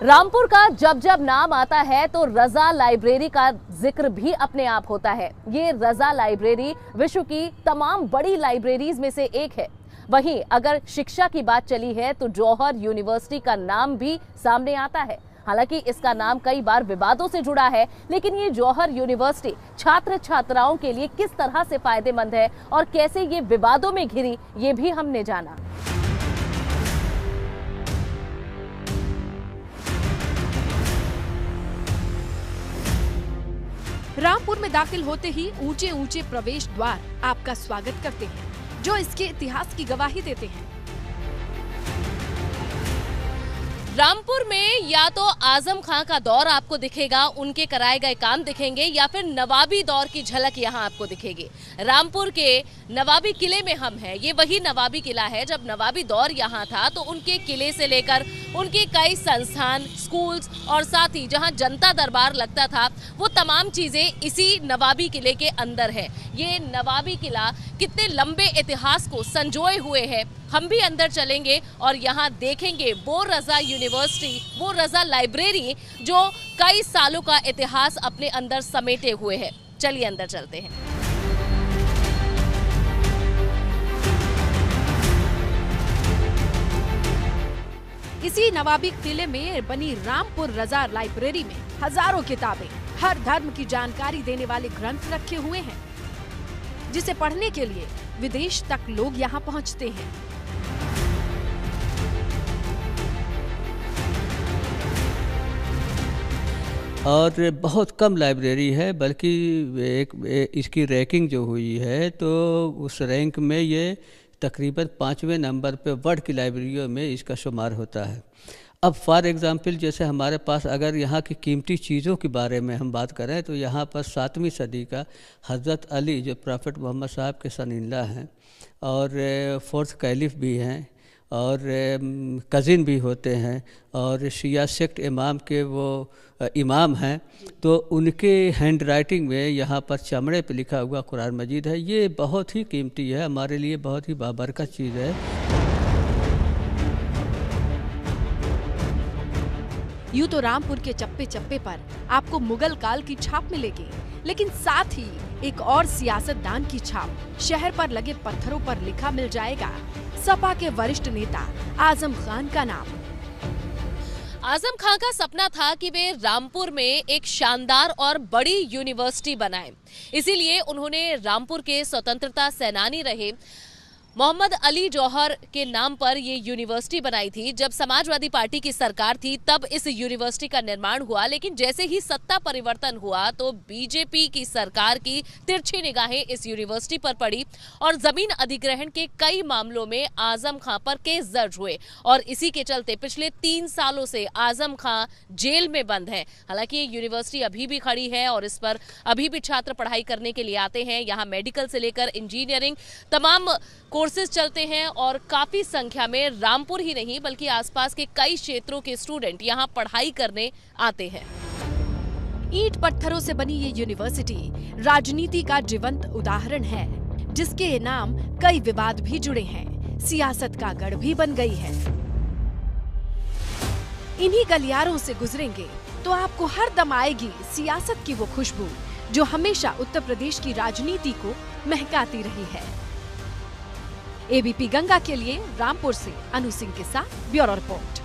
रामपुर का जब जब नाम आता है तो रजा लाइब्रेरी का जिक्र भी अपने आप होता है। ये रजा लाइब्रेरी विश्व की तमाम बड़ी लाइब्रेरीज में से एक है। वहीं अगर शिक्षा की बात चली है तो जौहर यूनिवर्सिटी का नाम भी सामने आता है। हालांकि इसका नाम कई बार विवादों से जुड़ा है, लेकिन ये जौहर यूनिवर्सिटी छात्र छात्राओं के लिए किस तरह से फायदेमंद है और कैसे ये विवादों में घिरी, ये भी हमने जाना। रामपुर में दाखिल होते ही ऊंचे ऊंचे प्रवेश द्वार आपका स्वागत करते हैं, जो इसके इतिहास की गवाही देते हैं। रामपुर में या तो आजम खां का दौर आपको दिखेगा, उनके कराए गए काम दिखेंगे, या फिर नवाबी दौर की झलक यहाँ आपको दिखेगी। रामपुर के नवाबी किले में हम हैं। ये वही नवाबी किला है। जब नवाबी दौर यहाँ था तो उनके किले से लेकर उनके कई संस्थान, स्कूल्स और साथ ही जहाँ जनता दरबार लगता था, वो तमाम चीजें इसी नवाबी किले के अंदर है। ये नवाबी किला कितने लंबे इतिहास को संजोए हुए है, हम भी अंदर चलेंगे और यहाँ देखेंगे वो रजा यूनिवर्सिटी, वो रजा लाइब्रेरी जो कई सालों का इतिहास अपने अंदर समेटे हुए है। चलिए अंदर चलते हैं। इसी नवाबी किले में बनी रामपुर रजा लाइब्रेरी में हजारों किताबें, हर धर्म की जानकारी देने वाले ग्रंथ रखे हुए हैं, जिसे पढ़ने के लिए विदेश तक लोग यहाँ पहुँचते हैं। और बहुत कम लाइब्रेरी है, बल्कि इसकी रैंकिंग जो हुई है तो उस रैंक में ये तकरीबन 5वें नंबर पे वर्ल्ड की लाइब्रेरियों में इसका शुमार होता है। अब फॉर एग्ज़ाम्पल जैसे हमारे पास अगर यहाँ की कीमती चीज़ों के बारे में हम बात करें तो यहाँ पर 7वीं सदी का हज़रत अली जो प्रॉफेट मोहम्मद साहब के सन-इन-लॉ हैं और 4th कैलिफ भी हैं और कज़िन भी होते हैं और शिया सेक्ट इमाम के वो इमाम हैं, तो उनके हैंड राइटिंग में यहाँ पर चमड़े पे लिखा हुआ कुरान मजीद है। ये बहुत ही कीमती है, हमारे लिए बहुत ही बाबरकत चीज़ है। यूं तो रामपुर के चप्पे चप्पे पर आपको मुगल काल की छाप मिलेगी, लेकिन साथ ही एक और सियासतदान की छाप शहर पर लगे पत्थरों पर लिखा मिल जाएगा। सपा के वरिष्ठ नेता आजम खान का नाम। आजम खां का सपना था कि वे रामपुर में एक शानदार और बड़ी यूनिवर्सिटी बनाएं। इसीलिए उन्होंने रामपुर के स्वतंत्रता सेनानी रहे मोहम्मद अली जौहर के नाम पर ये यूनिवर्सिटी बनाई थी। जब समाजवादी पार्टी की सरकार थी तब इस यूनिवर्सिटी का निर्माण हुआ, लेकिन जैसे ही सत्ता परिवर्तन हुआ तो बीजेपी की सरकार की तिरछी निगाहें इस यूनिवर्सिटी पर पड़ी और जमीन अधिग्रहण के कई मामलों में आजम खां पर केस दर्ज हुए और इसी के चलते पिछले 3 सालों से आजम खां जेल में बंद है। हालांकि ये यूनिवर्सिटी अभी भी खड़ी है और इस पर अभी भी छात्र पढ़ाई करने के लिए आते हैं। यहाँ मेडिकल से लेकर इंजीनियरिंग तमाम कोर्सेज चलते हैं और काफी संख्या में रामपुर ही नहीं बल्कि आसपास के कई क्षेत्रों के स्टूडेंट यहाँ पढ़ाई करने आते हैं। ईंट पत्थरों से बनी ये यूनिवर्सिटी राजनीति का जीवंत उदाहरण है, जिसके नाम कई विवाद भी जुड़े हैं, सियासत का गढ़ भी बन गई है। इन्हीं गलियारों से गुजरेंगे तो आपको हर दम आएगी सियासत की वो खुशबू जो हमेशा उत्तर प्रदेश की राजनीति को महकाती रही है। एबीपी गंगा के लिए रामपुर से अनु सिंह के साथ ब्यूरो रिपोर्ट।